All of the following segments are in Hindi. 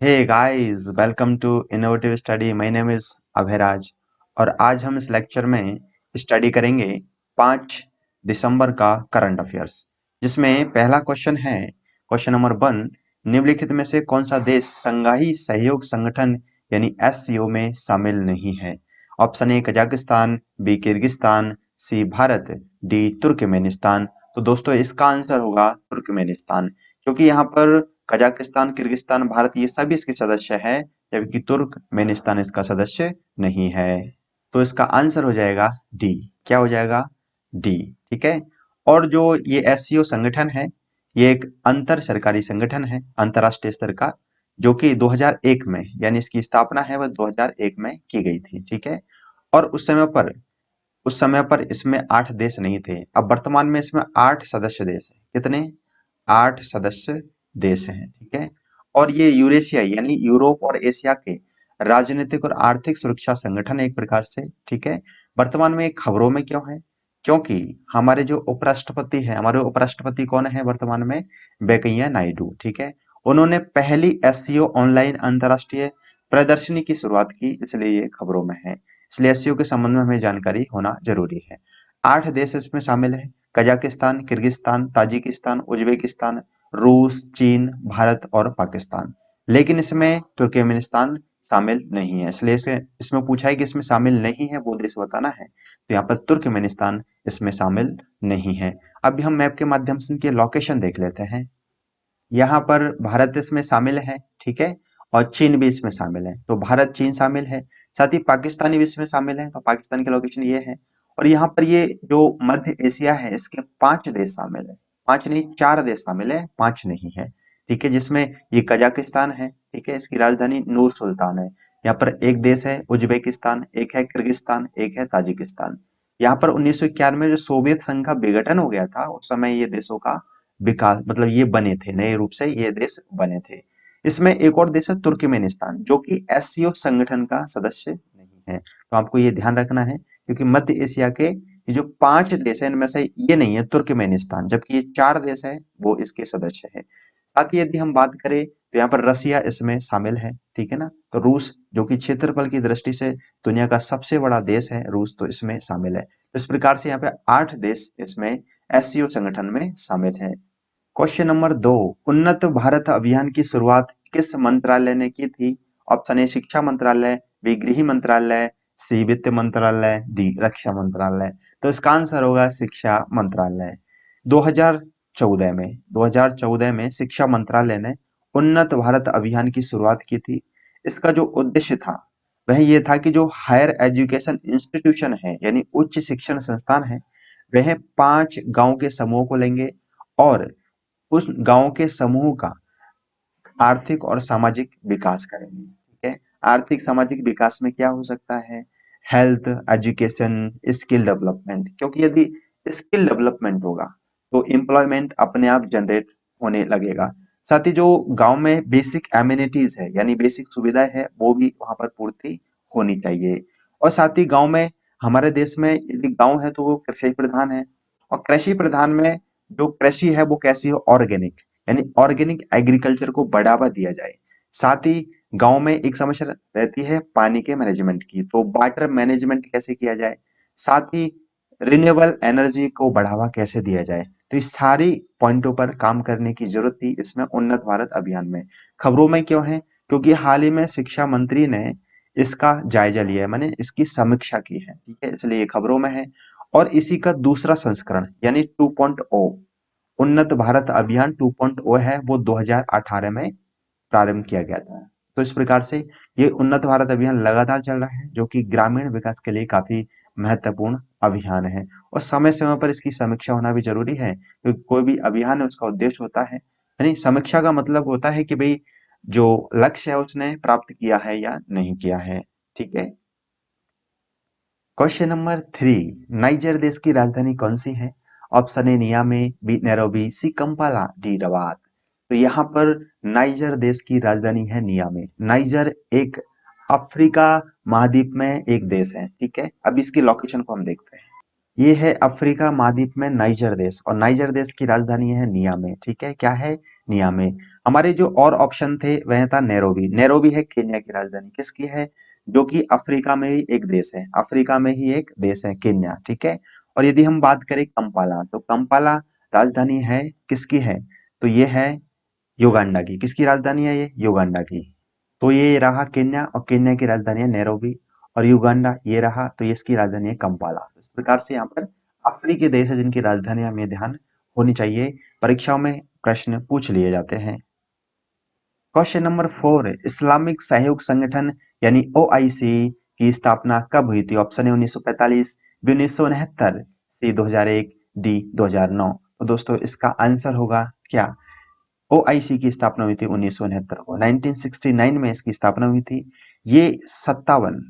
Hey guys, welcome to innovative study. My name is Abhayraj और आज हम इस लेक्चर में स्टडी करेंगे 5 दिसंबर का करंट अफेयर्स, जिसमें पहला क्वेश्चन है क्वेश्चन नंबर 1। निम्नलिखित में से कौन सा देश संघाई सहयोग संगठन यानी एससीओ में शामिल नहीं है? Option A Kazakhstan, B Kyrgyzstan, C Bharat, D Turkmenistan. तो दोस्तों इसका आंसर होगा तुर्कमेनिस्तान, क्योंकि यहाँ पर कजाकिस्तान, किर्गिस्तान, भारत ये सभी इसके सदस्य है, जबकि तुर्कमेनिस्तान इसका सदस्य नहीं है। तो इसका आंसर हो जाएगा डी। क्या हो जाएगा? डी। ठीक है। और जो ये एससीओ संगठन है, ये एक अंतर सरकारी संगठन है, अंतरराष्ट्रीय स्तर का, जो कि 2001 में, यानी इसकी स्थापना है वह 2001 में की गई थी। ठीक है। और उस समय पर इसमें 8 देश नहीं थे। अब वर्तमान में इसमें 8 सदस्य देश है। कितने? 8 सदस्य देश हैं। ठीक है। और ये यूरेशिया यानी यूरोप और एशिया के राजनीतिक और आर्थिक सुरक्षा संगठन है एक प्रकार से। ठीक है। वर्तमान में ये खबरों में क्यों है? क्योंकि हमारे जो उपराष्ट्रपति है, हमारे उपराष्ट्रपति कौन है वर्तमान में? वेंकैया नायडू। ठीक है। उन्होंने पहली एससीओ ऑनलाइन अंतरराष्ट्रीय प्रदर्शनी की शुरुआत की, इसलिए ये खबरों में है। इसलिए एससीओ के संबंध में हमें जानकारी होना जरूरी है। 8 देश इसमें शामिल है: कजाकिस्तान, किर्गिस्तान, ताजिकिस्तान, उज्बेकिस्तान, रूस, चीन, भारत और पाकिस्तान। लेकिन इसमें तुर्कमेनिस्तान शामिल नहीं है, इसलिए इसमें पूछा है कि इसमें शामिल नहीं है वो देश बताना है, तो यहाँ पर तुर्कमेनिस्तान इसमें शामिल नहीं है। अभी हम मैप के माध्यम से इनके लोकेशन देख लेते हैं। यहाँ पर भारत इसमें शामिल है। ठीक है। और चीन भी इसमें शामिल है, तो भारत चीन शामिल है। साथ ही पाकिस्तान भी इसमें शामिल है, तो पाकिस्तान की लोकेशन ये है। और यहाँ पर ये जो मध्य एशिया है, इसके 5 देश शामिल है। 5 नहीं, 4 देश शामिल है, 5 नहीं है। ठीक है। जिसमें ये कजाकिस्तान है। ठीक है। इसकी राजधानी नूर सुल्तान है। यहाँ पर एक देश है उज्बेकिस्तान, एक है किर्गिस्तान, एक है ताजिकिस्तान। यहाँ पर 1991 में जो सोवियत संघ का विघटन हो गया था, उस समय ये देशों का विकास, मतलब ये बने थे, नए रूप से ये देश बने थे। इसमें एक और देश है तुर्कमेनिस्तान, जो कि एससीओ संगठन का सदस्य नहीं है। तो आपको ये ध्यान रखना है, क्योंकि मध्य एशिया के ये जो 5 देश है, इनमें से ये नहीं है तुर्कमेनिस्तान, जबकि ये 4 देश है वो इसके सदस्य है। साथ ही यदि हम बात करें तो यहाँ पर रसिया इसमें शामिल है। ठीक है ना। तो रूस, जो कि क्षेत्रफल की दृष्टि से दुनिया का सबसे बड़ा देश है रूस, तो इसमें शामिल है। तो इस प्रकार से यहाँ पे 8 देश इसमें एससीओ संगठन में शामिल है। Question number 2। उन्नत भारत अभियान की शुरुआत किस मंत्रालय ने की थी? ऑप्शन ए शिक्षा मंत्रालय, बी गृह मंत्रालय, सी वित्त मंत्रालय, डी रक्षा मंत्रालय। तो इसका आंसर होगा शिक्षा मंत्रालय। 2014 में 2014 में शिक्षा मंत्रालय ने उन्नत भारत अभियान की शुरुआत की थी। इसका जो उद्देश्य था वह ये था कि जो हायर एजुकेशन इंस्टीट्यूशन है, यानी उच्च शिक्षण संस्थान है, वह 5 गांव के समूह को लेंगे और उस गांव के समूह का आर्थिक और सामाजिक विकास करेंगे। ठीक है। आर्थिक सामाजिक विकास में क्या हो सकता है? हेल्थ, एजुकेशन, स्किल डेवलपमेंट, क्योंकि यदि स्किल डेवलपमेंट होगा तो एम्प्लॉयमेंट अपने आप जनरेट होने लगेगा। साथ ही जो गांव में बेसिक एमिनिटीज है, यानी बेसिक सुविधाएं है, वो भी वहां पर पूर्ति होनी चाहिए। और साथ ही गांव में, हमारे देश में यदि गांव है तो वो कृषि प्रधान है, और कृषि प्रधान में जो कृषि है वो कैसी हो? ऑर्गेनिक, यानी ऑर्गेनिक एग्रीकल्चर को बढ़ावा दिया जाए। साथ ही गांव में एक समस्या रहती है पानी के मैनेजमेंट की, तो वाटर मैनेजमेंट कैसे किया जाए। साथ ही रिन्यूएबल एनर्जी को बढ़ावा कैसे दिया जाए। तो इस सारी पॉइंटों पर काम करने की जरूरत थी इसमें उन्नत भारत अभियान में। खबरों में क्यों है? क्योंकि हाल ही में शिक्षा मंत्री ने इसका जायजा लिया है, मैंने इसकी समीक्षा की है। ठीक है। इसलिए ये खबरों में है। और इसी का दूसरा संस्करण यानी 2.0, उन्नत भारत अभियान 2.0 है, वो 2018 में प्रारंभ किया गया था। तो इस प्रकार से ये उन्नत भारत अभियान लगातार चल रहा है, जो कि ग्रामीण विकास के लिए काफी महत्वपूर्ण अभियान है। और समय समय पर इसकी समीक्षा होना भी जरूरी है, क्योंकि कोई भी अभियान है उसका उद्देश्य होता है, यानी समीक्षा का मतलब होता है कि भाई जो लक्ष्य है उसने प्राप्त किया है या नहीं किया है। ठीक है। Question number 3। नाइजर देश की राजधानी कौन सी है? Option A Niamey, B Nairobi, C Kampala, D Rabat. तो यहाँ पर नाइजर देश की राजधानी है नियामे। नाइजर एक अफ्रीका महाद्वीप में एक देश है। ठीक है। अब इसकी लोकेशन को हम देखते हैं। ये है अफ्रीका महाद्वीप में नाइजर देश, और नाइजर देश की राजधानी है नियामे। ठीक है, क्या है? नियामे। हमारे जो और ऑप्शन थे वह था नैरोबी। नैरोबी है केन्या की राजधानी। किसकी है? जो कि अफ्रीका में ही एक देश है, अफ्रीका में ही एक देश है केन्या। ठीक है। और यदि हम बात करें कंपाला, तो कंपाला राजधानी है किसकी है? तो ये है युगांडा की। किसकी राजधानी है? ये युगांडा की। तो ये रहा केन्या, और केन्या की राजधानी है नैरोबी। और युगांडा ये रहा, तो ये इसकी राजधानी है कंपाला। इस प्रकार से यहाँ पर अफ्रीकी देश है जिनकी राजधानी हमें ध्यान होनी चाहिए, परीक्षाओं में प्रश्न पूछ लिए जाते हैं। क्वेश्चन नंबर 4, इस्लामिक सहयोग संगठन यानी ओआईसी की स्थापना कब हुई थी? ऑप्शन है 1945, बी 1969, सी 2001, डी 2009। तो दोस्तों इसका आंसर होगा क्या? ओआईसी की स्थापना हुई थी 1969 को, 1969 में इसकी स्थापना हुई थी। ये 57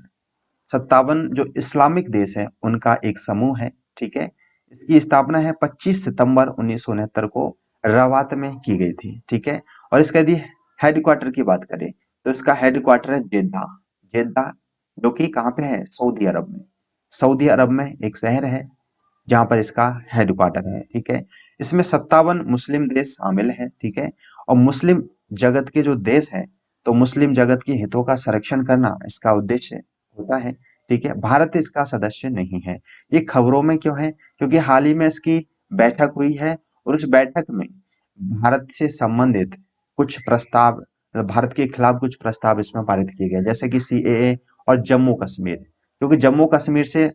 जो इस्लामिक देश है उनका एक समूह है। ठीक है। इसकी स्थापना है 25 सितंबर 1969 को रवात में की गई थी। ठीक है। और इसका यदि हेडक्वार्टर की बात करें तो इसका हेडक्वार्टर है जेद्दा। जेद्दा जो कि कहाँ पे है? सऊदी अरब में। सऊदी अरब में एक शहर है जहां पर इसका हेडक्वार्टर है। ठीक है। इसमें 57 मुस्लिम देश शामिल है। ठीक है। और मुस्लिम जगत के जो देश हैं, तो मुस्लिम जगत के हितों का संरक्षण करना इसका उद्देश्य होता है। ठीक है। भारत इसका सदस्य नहीं है। ये खबरों में क्यों है? क्योंकि हाल ही में इसकी बैठक हुई है, और उस बैठक में भारत से संबंधित कुछ प्रस्ताव, भारत के खिलाफ कुछ प्रस्ताव इसमें पारित किए गए, जैसे कि सीएए और जम्मू कश्मीर। क्योंकि जम्मू कश्मीर से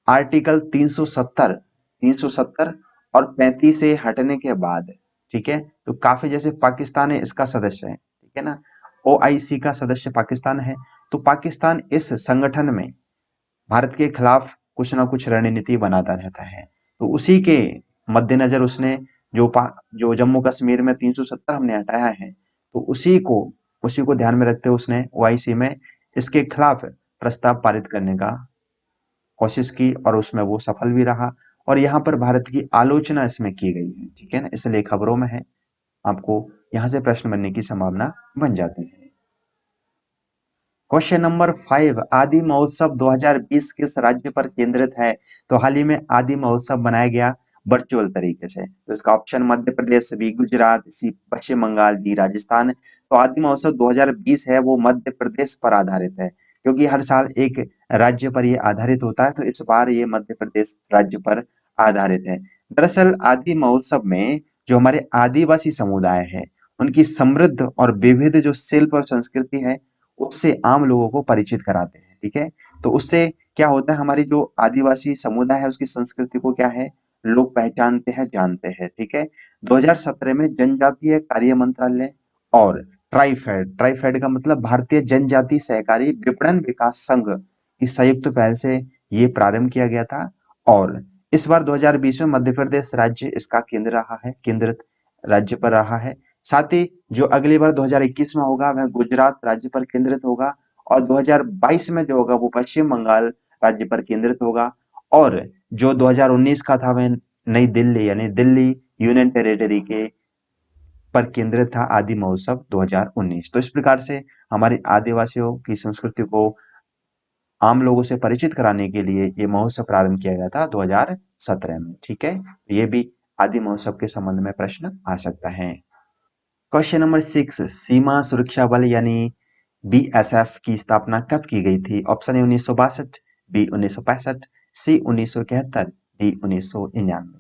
आर्टिकल 370 और 35 से हटने के बाद, ठीक है, तो काफी, जैसे पाकिस्तान है इसका सदस्य है, ठीक है ना, ओआईसी का सदस्य पाकिस्तान है, तो पाकिस्तान इस संगठन में भारत के खिलाफ कुछ ना कुछ रणनीति बनाता रहता है। तो उसी के मद्देनजर उसने जो जम्मू कश्मीर में 370 हमने हटाया है, तो उसी को ध्यान में रखते हुए उसने ओआईसी में इसके खिलाफ प्रस्ताव पारित करने का कोशिश की, और उसमें वो सफल भी रहा। और यहाँ पर भारत की आलोचना इसमें की गई है। ठीक है ना, इसलिए खबरों में है। आपको यहाँ से प्रश्न बनने की संभावना बन जाती है। क्वेश्चन नंबर 5, आदि महोत्सव 2020 किस राज्य पर केंद्रित है? तो हाल ही में आदि महोत्सव बनाया गया वर्चुअल तरीके से। तो इसका ऑप्शन मध्य प्रदेश, बी गुजरात, सी पश्चिम बंगाल, डी राजस्थान। तो आदि महोत्सव 2020 है वो मध्य प्रदेश पर आधारित है, क्योंकि हर साल एक राज्य पर ये आधारित होता है, तो इस बार ये मध्य प्रदेश राज्य पर आधारित है। दरअसल आदि महोत्सव में जो हमारे आदिवासी समुदाय है उनकी समृद्ध और विविध जो शिल्प और संस्कृति है उससे आम लोगों को परिचित कराते हैं। ठीक है। तो उससे क्या होता है, हमारी जो आदिवासी समुदाय है उसकी संस्कृति को क्या है, लोग पहचानते हैं, जानते हैं। ठीक है। 2017 में जनजातीय कार्य मंत्रालय और ट्राइफेड, ट्राइफेड का मतलब भारतीय जनजाति सहकारी विपणन विकास संघ की संयुक्त पहल से ये प्रारंभ किया गया था। और इस बार 2020 में मध्य प्रदेश राज्य इसका केंद्र रहा है, केंद्रित राज्य पर रहा है। साथ ही जो अगली बार 2021 में होगा वह गुजरात राज्य पर केंद्रित होगा, और 2022 में जो होगा वो पश्चिम बंगाल राज्य पर केंद्रित होगा। और जो 2019 का था वह नई दिल्ली यानी दिल्ली यूनियन टेरिटरी के पर केंद्रित था, आदि महोत्सव 2019। तो इस प्रकार से हमारे आदिवासियों की संस्कृति को आम लोगों से परिचित कराने के लिए ये महोत्सव प्रारंभ किया गया था 2017 में। ठीक है। ये भी आदि महोत्सव के संबंध में प्रश्न आ सकता है। क्वेश्चन नंबर 6, सीमा सुरक्षा बल यानी बीएसएफ की स्थापना कब की गई थी? ऑप्शन है 1962, बी 1965, सी 1971, डी 1999।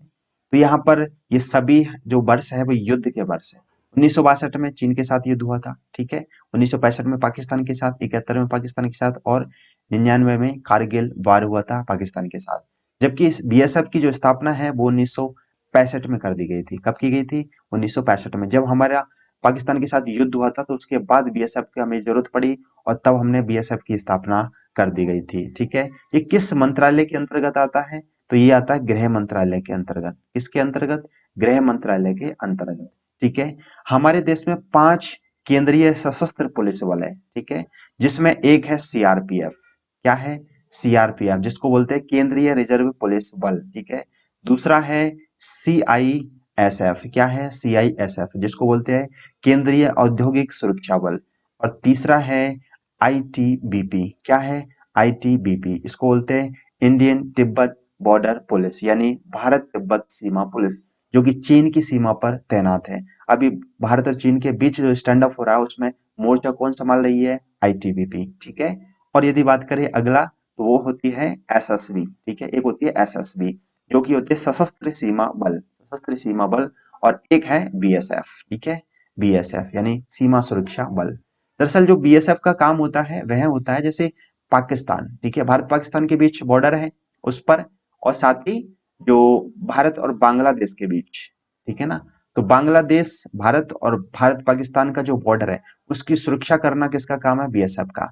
तो यहाँ पर ये सभी जो वर्ष है वो युद्ध के वर्ष है। 1962 में चीन के साथ युद्ध हुआ था। ठीक है। 1965 में पाकिस्तान के साथ, 71 में पाकिस्तान के साथ, और 99 में कारगिल वार हुआ था पाकिस्तान के साथ। जबकि इस बीएसएफ की जो स्थापना है वो 1965 में कर दी गई थी। कब की गई थी? 1965 में, जब हमारा पाकिस्तान के साथ युद्ध हुआ था, तो उसके बाद बीएसएफ की हमें जरूरत पड़ी, और तब हमने बीएसएफ की स्थापना कर दी गई थी। ठीक है। ये किस मंत्रालय के अंतर्गत आता है? तो ये आता है गृह मंत्रालय के अंतर्गत। किसके अंतर्गत? गृह मंत्रालय के अंतर्गत। ठीक है। हमारे देश में 5 केंद्रीय सशस्त्र पुलिस बल है। ठीक है। जिसमें एक है सीआरपीएफ। क्या है? सीआरपीएफ, जिसको बोलते हैं केंद्रीय रिजर्व पुलिस बल। ठीक है। दूसरा है सीआईएसएफ। क्या है? सीआईएसएफ, जिसको बोलते हैं केंद्रीय औद्योगिक सुरक्षा बल। और तीसरा है आईटीबीपी। क्या है? आईटीबीपी, इसको बोलते हैं इंडियन तिब्बत बॉर्डर पुलिस यानी भारत तिब्बत सीमा पुलिस, जो कि चीन की सीमा पर तैनात है। अभी भारत और चीन के बीच जो स्टैंड ऑफ हो रहा है उसमें मोर्चा कौन संभाल रही है? आईटीबीपी, ठीक है। और यदि बात करें अगला, तो वो होती है एसएसबी, ठीक है। एक होती है एसएसबी जो कि होती है सशस्त्र सीमा बल, सशस्त्र सीमा बल। और एक है बीएसएफ, ठीक है, बीएसएफ यानी सीमा सुरक्षा बल। दरअसल जो बीएसएफ का काम होता है वह होता है जैसे पाकिस्तान, ठीक है, भारत पाकिस्तान के बीच बॉर्डर है उस पर, और साथ ही जो भारत और बांग्लादेश के बीच, ठीक है ना, तो बांग्लादेश भारत और भारत पाकिस्तान का जो बॉर्डर है उसकी सुरक्षा करना किसका काम है? बीएसएफ का।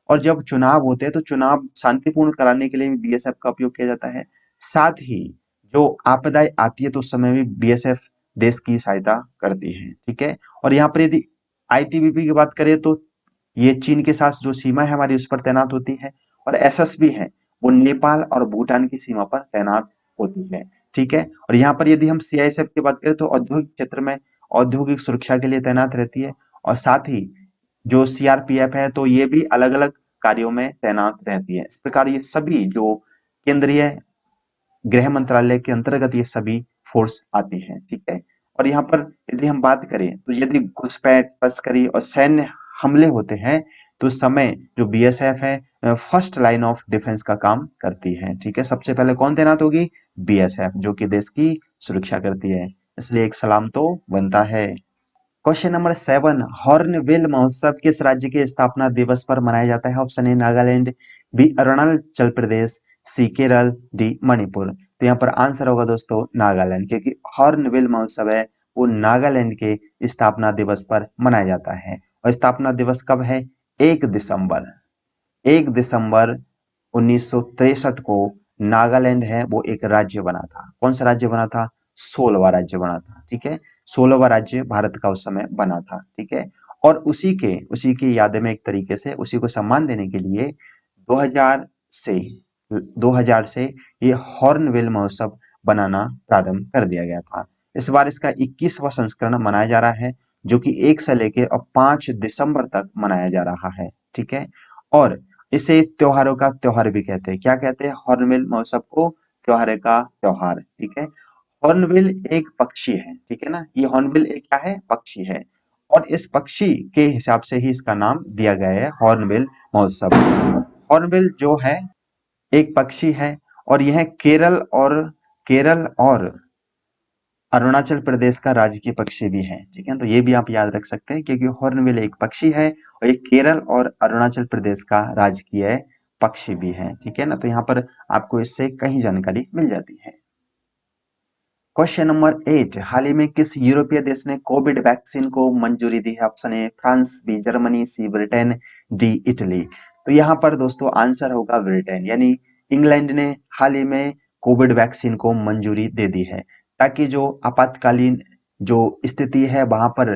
और जब चुनाव होते हैं तो चुनाव शांतिपूर्ण कराने के लिए भी बीएसएफ का उपयोग किया जाता है। साथ ही जो आपदाएं आती है तो उस समय भी बीएसएफ देश की सहायता करती है, ठीक है। और यहाँ पर यदि आईटीबीपी की बात करें तो ये चीन के साथ जो सीमा है हमारी उस पर तैनात होती है। और एसएसबी है वो नेपाल और भूटान की सीमा पर तैनात होती है, ठीक है। और यहाँ पर यदि हम सीआईएसएफ की बात करें तो औद्योगिक क्षेत्र में औद्योगिक सुरक्षा के लिए तैनात रहती है। और साथ ही जो सीआरपीएफ है तो ये भी अलग अलग कार्यों में तैनात रहती है। इस प्रकार ये सभी जो केंद्रीय गृह मंत्रालय के अंतर्गत ये सभी फोर्स आती है, ठीक है। और यहाँ पर यदि हम बात करें तो यदि घुसपैठ, तस्करी और सैन्य हमले होते हैं तो उस समय जो बीएसएफ है फर्स्ट लाइन ऑफ डिफेंस का काम करती है, ठीक है। सबसे पहले कौन तैनात होगी? बीएसएफ, जो कि देश की सुरक्षा करती है, इसलिए एक सलाम तो बनता है। क्वेश्चन नंबर 7, हॉर्नबिल महोत्सव किस राज्य के स्थापना दिवस पर मनाया जाता है? Option A Nagaland, B Arunachal Pradesh, C Kerala, D Manipur. तो यहाँ पर आंसर होगा दोस्तों नागालैंड, क्योंकि हॉर्नबिल महोत्सव है वो नागालैंड के स्थापना दिवस पर मनाया जाता है। और स्थापना दिवस कब है? 1 दिसंबर, 1 दिसंबर 1963 को नागालैंड है वो एक राज्य बना था। कौन सा राज्य बना था? 16वां राज्य बना था, ठीक है। 16वां राज्य भारत का उस समय बना था, ठीक है। और उसी की याद में एक तरीके से उसी को सम्मान देने के लिए 2000 से 2000 से ये हॉर्नबिल महोत्सव बनाना प्रारंभ कर दिया गया था। इस बार इसका 21वां संस्करण मनाया जा रहा है, जो कि 1 से लेकर और 5 दिसंबर तक मनाया जा रहा है, ठीक है। और इसे त्योहारों का त्योहार भी कहते हैं। क्या कहते हैं? हॉर्नबिल महोत्सव को त्योहार का त्योहार, ठीक है। हॉर्नबिल एक पक्षी है, ठीक है ना, ये हॉर्नबिल एक क्या है? पक्षी है। और इस पक्षी के हिसाब से ही इसका नाम दिया गया है हॉर्नबिल महोत्सव। हॉर्नबिल जो है एक पक्षी है और यह केरल और अरुणाचल प्रदेश का राजकीय पक्षी भी है, ठीक है। तो ये भी आप याद रख सकते हैं क्योंकि हॉर्नबिल एक पक्षी है और ये केरल और अरुणाचल प्रदेश का राजकीय पक्षी भी है, ठीक है ना। तो यहाँ पर आपको इससे कहीं जानकारी मिल जाती है। क्वेश्चन नंबर 8, हाल ही में किस यूरोपीय देश ने कोविड वैक्सीन को मंजूरी दी है? Option A France, B Germany, C Britain, D Italy. तो यहाँ पर दोस्तों आंसर होगा ब्रिटेन, यानी इंग्लैंड ने हाल ही में कोविड वैक्सीन को मंजूरी दे दी है, ताकि जो आपातकालीन जो स्थिति है वहां पर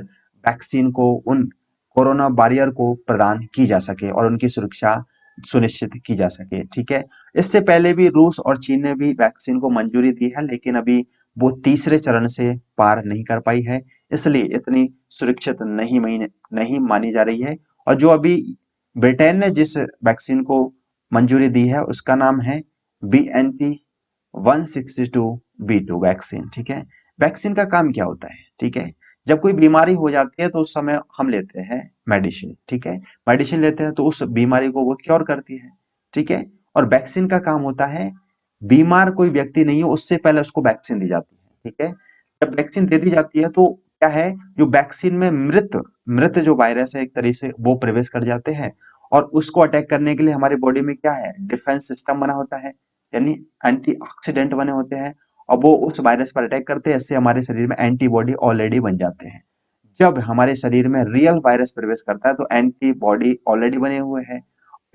वैक्सीन को उन कोरोना वॉरियर को प्रदान की जा सके और उनकी सुरक्षा सुनिश्चित की जा सके, ठीक है। इससे पहले भी रूस और चीन ने भी वैक्सीन को मंजूरी दी है, लेकिन अभी वो तीसरे चरण से पार नहीं कर पाई है, इसलिए इतनी सुरक्षित नहीं मानी जा रही है। और जो अभी ब्रिटेन ने जिस वैक्सीन को मंजूरी दी है उसका नाम है BNT162b2 वैक्सीन, ठीक है। वैक्सीन का काम क्या होता है? ठीक है, जब कोई बीमारी हो जाती है तो उस समय हम लेते हैं मेडिसिन, ठीक है। मेडिसिन लेते हैं तो उस बीमारी को वो क्योर करती है, ठीक है। और वैक्सीन का काम होता है, बीमार कोई व्यक्ति नहीं हो उससे पहले उसको वैक्सीन दी जाती है, ठीक है। जब वैक्सीन दे दी जाती है तो क्या है, जो वैक्सीन में मृत मृत जो वायरस है एक तरीके से वो प्रवेश कर जाते हैं और उसको अटैक करने के लिए हमारे बॉडी में क्या है, डिफेंस सिस्टम बना होता है, यानी एंटीऑक्सीडेंट बने होते हैं और वो उस वायरस पर अटैक करते हैं। इससे हमारे शरीर में एंटीबॉडी ऑलरेडी बन जाते हैं। जब हमारे शरीर में रियल वायरस प्रवेश करता है तो एंटीबॉडी ऑलरेडी बने हुए हैं,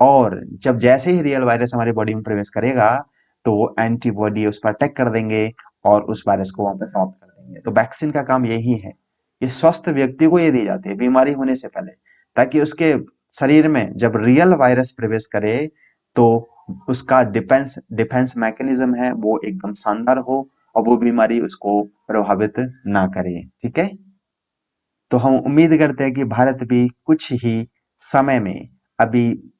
और जब जैसे ही रियल वायरस हमारी बॉडी में प्रवेश करेगा तो वो एंटीबॉडी उस पर अटैक कर देंगे और उस वायरस को वहां पर समाप्त कर देंगे। तो वैक्सीन का काम यही है, ये स्वस्थ व्यक्ति को ये दी जाती है बीमारी होने से पहले, ताकि उसके शरीर में जब रियल वायरस प्रवेश करे तो उसका डिफेंस डिफेंस मैकेनिज्म है वो एकदम शानदार हो और वो बीमारी उसको प्रभावित ना करे, ठीक है। तो हम उम्मीद करते हैं कि भारत भी कुछ ही समय में अभी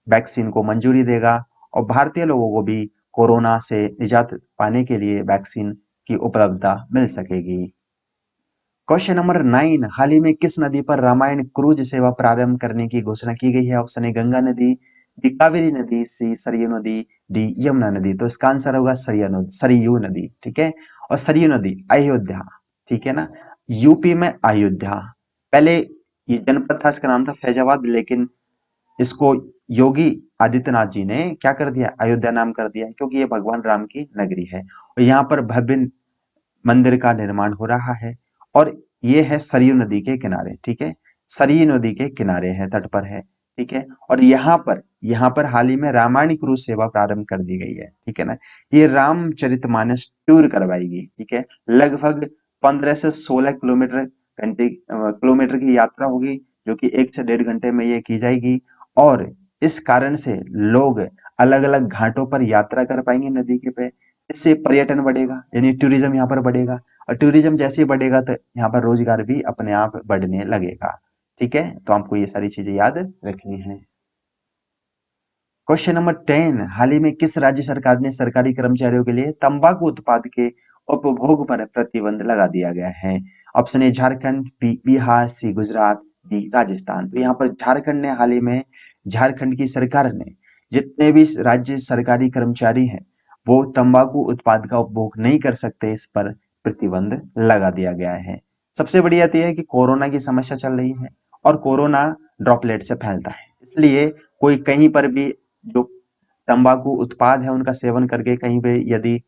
वैक्सीन को मंजूरी देगा और भारतीय लोगों को भी कोरोना से निजात पाने के लिए वैक्सीन की उपलब्धता मिल सकेगी। क्वेश्चन नंबर 9, हाल ही में किस नदी पर रामायण क्रूज सेवा प्रारंभ करने की घोषणा की गई है? ऑप्शन ए गंगा नदी, बी कावेरी नदी, सी सरयू नदी, डी यमुना नदी। तो इसका आंसर होगा सरयू नदी। ठीक है, और सरयू नदी अयोध्या, ठीक है ना, यूपी में अयोध्या। पहले ये जनपद था, इसका नाम था फैजाबाद, लेकिन इसको योगी आदित्यनाथ जी ने क्या कर दिया, अयोध्या नाम कर दिया, क्योंकि ये भगवान राम की नगरी है और यहाँ पर भव्य मंदिर का निर्माण हो रहा है। और ये है सरयू नदी के किनारे, ठीक है, सरयू नदी के किनारे है, तट पर है, ठीक है। और यहाँ पर हाल ही में रामायण क्रूज सेवा प्रारंभ कर दी गई है, ठीक है ना। ये रामचरितमानस टूर करवाएगी, ठीक है। लगभग 15 से 16 किलोमीटर की यात्रा होगी, जो कि 1 से 1.5 घंटे में ये की जाएगी। और इस कारण से लोग अलग अलग घाटों पर यात्रा कर पाएंगे नदी के पे। इससे पर्यटन बढ़ेगा, यानी टूरिज्म यहाँ पर बढ़ेगा, और टूरिज्म जैसे ही बढ़ेगा तो यहाँ पर रोजगार भी अपने आप बढ़ने लगेगा। ठीक है, तो आपको ये सारी चीजें याद रखनी है। क्वेश्चन नंबर 10, हाल ही में किस राज्य सरकार ने सरकारी कर्मचारियों के लिए तंबाकू उत्पाद के उपभोग पर प्रतिबंध लगा दिया गया है? Option A Jharkhand, B Bihar, C Gujarat, D Rajasthan. तो यहाँ पर झारखंड ने हाल ही में, झारखंड की सरकार ने जितने भी राज्य सरकारी कर्मचारी हैं वो तंबाकू उत्पाद का उपभोग नहीं कर सकते, इस पर प्रतिबंध लगा दिया गया है। सबसे बड़ी बात यह है कि कोरोना की समस्या चल रही है और कोरोना ड्रॉपलेट से फैलता है, इसलिए कोई कहीं पर भी जो तंबाकू उत्पाद है उनका सेवन करके कहीं पे यदि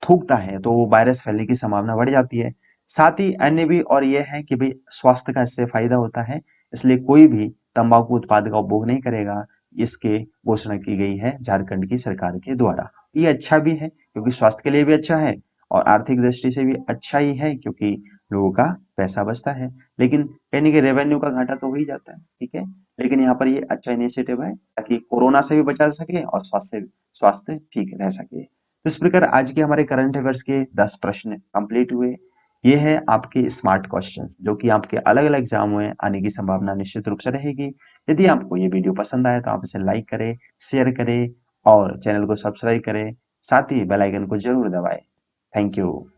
थूकता है तो वो वायरस फैलने की संभावना बढ़ जाती है। साथ ही अन्य भी और ये है कि भाई स्वास्थ्य का इससे फायदा होता है, इसलिए कोई भी तंबाकू उत्पाद का उपभोग नहीं करेगा, इसके घोषणा की गई है झारखंड की सरकार के द्वारा। ये अच्छा भी है क्योंकि स्वास्थ्य के लिए भी अच्छा है और आर्थिक दृष्टि से भी अच्छा ही है, क्योंकि लोगों का पैसा बचता है, लेकिन कहीं ना कहीं रेवेन्यू का घाटा तो हो ही जाता है। ठीक है, लेकिन यहाँ पर ये अच्छा इनिशिएटिव है ताकि कोरोना से भी बचा सके और स्वास्थ्य ठीक रह सके। तो इस प्रकार आज के हमारे करंट अफेयर्स के 10 प्रश्न कंप्लीट हुए। ये है आपके स्मार्ट क्वेश्चंस, जो कि आपके अलग अलग एग्जाम में आने की संभावना निश्चित रूप से रहेगी। यदि आपको ये वीडियो पसंद आए तो आप इसे लाइक करें, शेयर करें और चैनल को सब्सक्राइब करें, साथ ही बेल आइकन को जरूर दबाएं। Thank you.